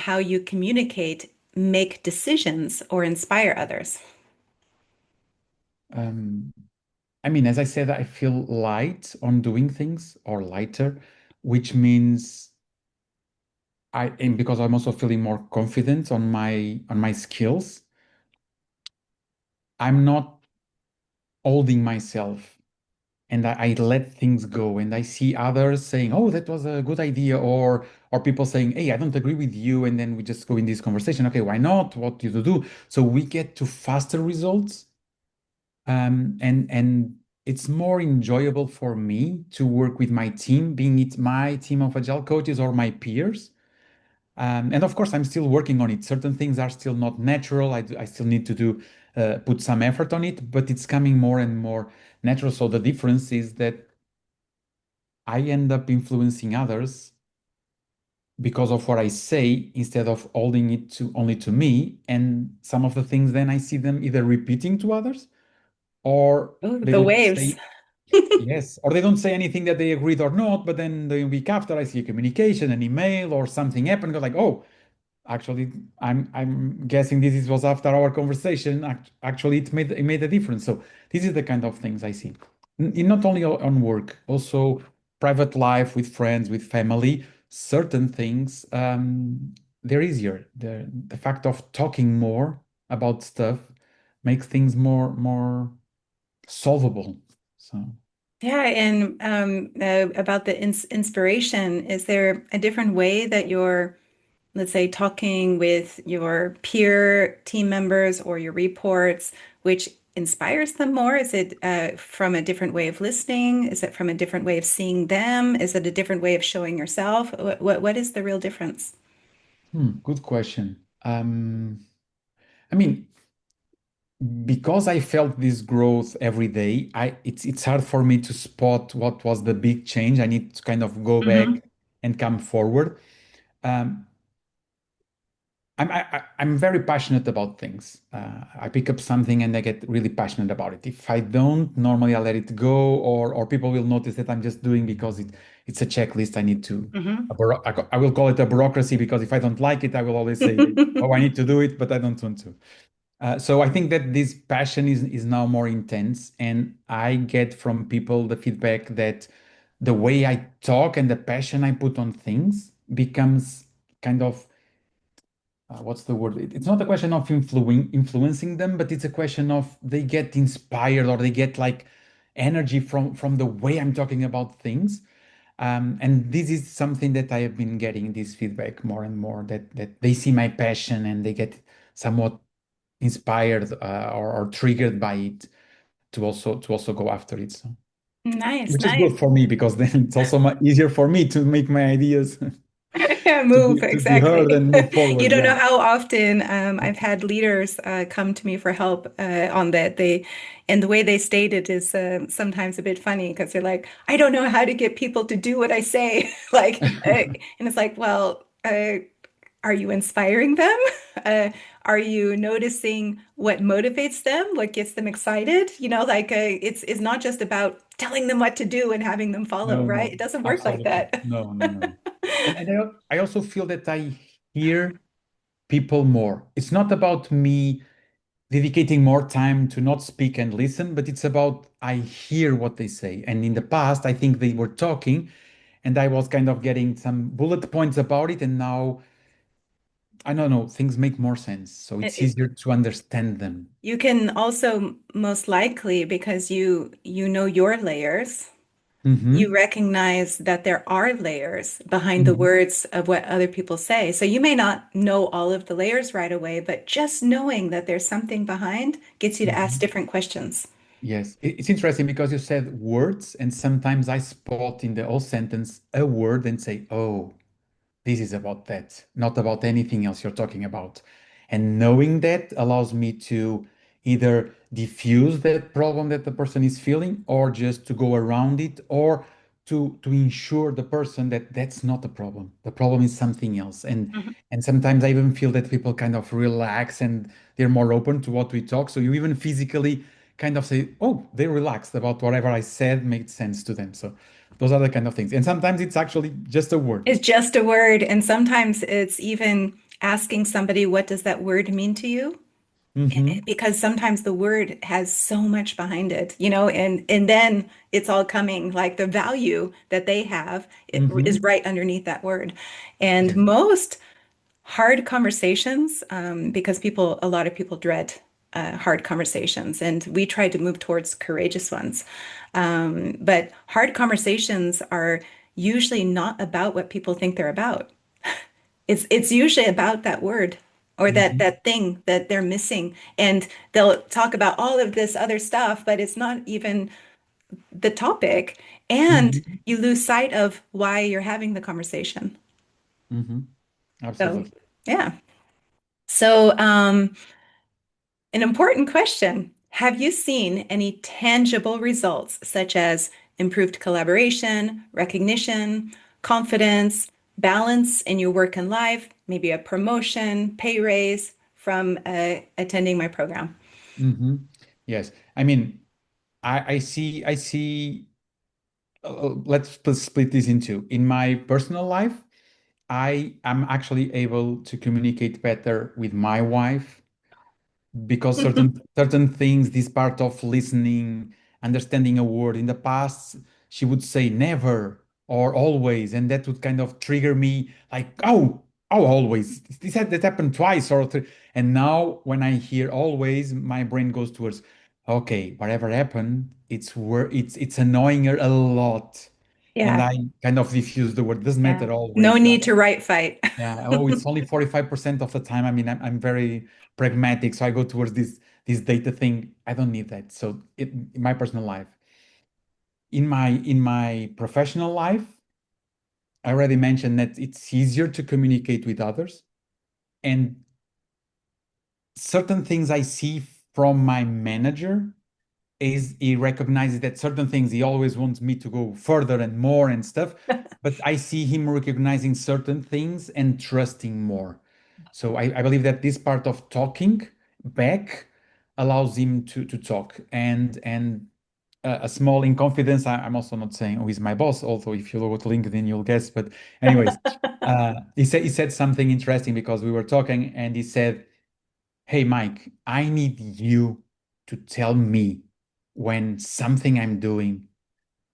how you communicate, make decisions, or inspire others? Um, I mean, as I said, I feel light on doing things or lighter, which means and because I'm also feeling more confident on my skills, I'm not holding myself and I let things go and I see others saying, "Oh, that was a good idea," or people saying, "Hey, I don't agree with you," and then we just go in this conversation. Okay, why not? What do you do? So we get to faster results, and it's more enjoyable for me to work with my team, being it my team of agile coaches or my peers. And of course, I'm still working on it. Certain things are still not natural. I still need to put some effort on it, but it's coming more and more natural. So the difference is that I end up influencing others because of what I say instead of holding it to only to me. And some of the things then I see them either repeating to others or Oh, they the don't waves. say yes, or they don't say anything that they agreed or not, but then the week after I see a communication, an email, or something happen, go like, oh, actually, I'm guessing was after our conversation. Actually, it made a difference. So this is the kind of things I see. Not only on work, also private life with friends, with family. Certain things they're easier. The fact of talking more about stuff makes things more solvable. So. Yeah, and about the inspiration, is there a different way that you're, let's say, talking with your peer team members or your reports, which inspires them more? Is it from a different way of listening? Is it from a different way of seeing them? Is it a different way of showing yourself? What is the real difference? Good question. I mean, because I felt this growth every day, it's hard for me to spot what was the big change. I need to kind of go Hmm. back and come forward. Um, I'm very passionate about things. I pick up something and I get really passionate about it. If I don't, normally I let it go, or people will notice that I'm just doing because it's a checklist. I need to. Hmm. I will call it a bureaucracy because if I don't like it, I will always say, "Oh, I need to do it," but I don't want to. So I think that this passion is now more intense, and I get from people the feedback that the way I talk and the passion I put on things becomes kind of what's the word? It's not a question of influencing them, but it's a question of they get inspired or they get like energy from the way I'm talking about things. And this is something that I have been getting this feedback more and more that they see my passion and they get somewhat inspired or triggered by it to also go after it. So, Nice, which is nice. good for me because then it's also easier for me to make my ideas to Move, be heard exactly. and move You forward. don't Yeah. know how often I've had leaders come to me for help on that. And the way they state it is sometimes a bit funny because they're like, I don't know how to get people to do what I say. And it's like, well, are you inspiring them? Are you noticing what motivates them, what gets them excited? It's not just about telling them what to do and having them follow, No, right? no, It doesn't work like absolutely. that. No, no, no. And I also feel that I hear people more. It's not about me dedicating more time to not speak and listen, but it's about I hear what they say. And in the past, I think they were talking and I was kind of getting some bullet points about it. And now, I don't know, things make more sense. So It, it's it, easier to understand them. You can also most likely, because you know your layers, you Hmm. recognize that there are layers behind the Hmm. words of what other people say. So you may not know all of the layers right away, but just knowing that there's something behind gets you to ask Hmm. different questions. Yes, it's interesting because you said words, and sometimes I spot in the whole sentence a word and say, oh, this is about that, not about anything else you're talking about. And knowing that allows me to either diffuse that problem that the person is feeling or just to go around it or to ensure the person that that's not the problem. The problem is something else. Mhm. And sometimes I even feel that people kind of relax and they're more open to what we talk. So you even physically kind of say, oh, they relaxed about whatever I said made sense to them. So those are the kind of things. And sometimes it's actually just a word. It's just a word, and sometimes it's even asking somebody, what does that word mean to you? Hmm. Because sometimes the word has so much behind it, and then it's all coming like the value that they have is Hmm. right underneath that word. And Yeah. most hard conversations, because a lot of people dread hard conversations, and we try to move towards courageous ones. But hard conversations are usually not about what people think they're about. It's usually about that word or Hmm. that thing that they're missing, and they'll talk about all of this other stuff, but it's not even the topic, and Hmm. you lose sight of why you're having the conversation. Hmm. So, Absolutely. yeah. So, an important question. Have you seen any tangible results, such as improved collaboration, recognition, confidence, balance in your work and life, maybe a promotion, pay raise from attending my program? Hmm. Yes. I mean, I see, let's split this in two. In my personal life, I am actually able to communicate better with my wife because certain things, this part of listening, understanding a word in the past, she would say never or always, and that would kind of trigger me like, oh, always. That happened twice or three. And now when I hear always, my brain goes towards, okay, whatever happened, it's annoying her a lot. And Yeah. I kind of diffuse the word, doesn't Yeah. matter No always. need to write fight. Yeah, oh, it's only 45% of the time. I mean, I'm very pragmatic, so I go towards this data thing. I don't need that. So in my personal life, in my professional life, I already mentioned that it's easier to communicate with others, and certain things I see from my manager is he recognizes that certain things he always wants me to go further and more and stuff, but I see him recognizing certain things and trusting more. So I believe that this part of talking back allows him to talk and a small in confidence. I'm also not saying, oh, he's my boss, although if you look at LinkedIn, you'll guess. But anyways, he said something interesting because we were talking and he said, hey, Mike, I need you to tell me when something I'm doing,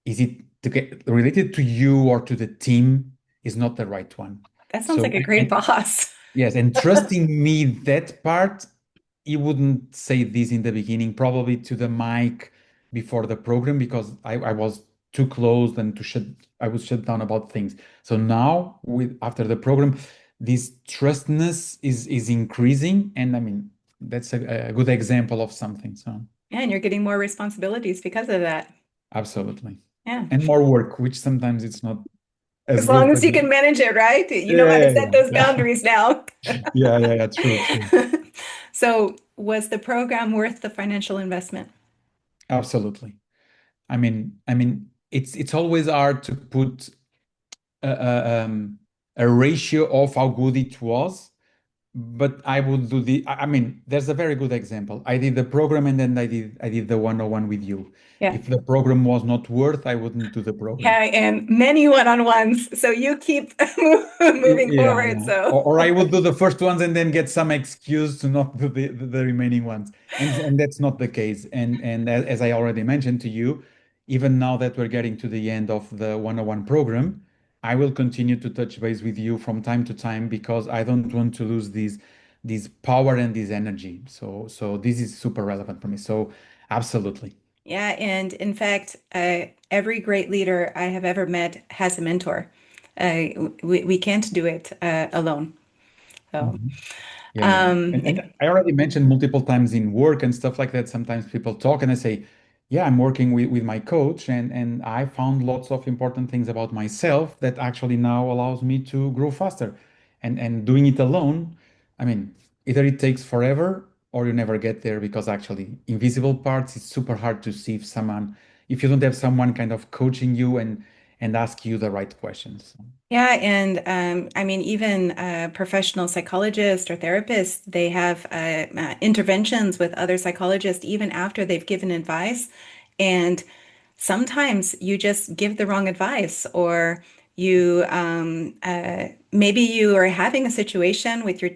is it to get related to you or to the team, is not the right one. That sounds So, like a great and boss. yes, and trusting me that part, he wouldn't say this in the beginning, probably to the mic before the program because I was too closed and I was shut down about things. So now with after the program, this trustness is increasing, and I mean that's a good example of something. So Yeah, and you're getting more responsibilities because of that. absolutely, Yeah. and more work, which sometimes it's not as As long good as as you can manage it, right? You know how to yeah, set those yeah, boundaries now. yeah, yeah, yeah, true, true. So, was the program worth the financial investment? Absolutely. I mean, it's always hard to put a ratio of how good it was, but I would do I mean, there's a very good example. I did the program and then I did the one-on-one with you. Yeah. If the program was not worth, I wouldn't do the program. Yeah, and many one-on-ones. So you keep moving Yeah, forward. yeah. So, Or I would do the first ones and then get some excuse to not do the remaining ones. And that's not the case. And as I already mentioned to you, even now that we're getting to the end of the one-on-one program, I will continue to touch base with you from time to time because I don't want to lose this power and this energy. So this is super relevant for me. So absolutely. yeah, and in fact, every great leader I have ever met has a mentor. We can't do it alone. So, Mhm. Yeah, yeah. um, And I already mentioned multiple times in work and stuff like that. Sometimes people talk and I say, yeah, I'm working with my coach and I found lots of important things about myself that actually now allows me to grow faster. And doing it alone, I mean, either it takes forever or you never get there because actually invisible parts, it's super hard to see if you don't have someone kind of coaching you and ask you the right questions. yeah, and I mean, even professional psychologists or therapists, they have interventions with other psychologists even after they've given advice. And sometimes you just give the wrong advice, or You maybe you are having a situation with your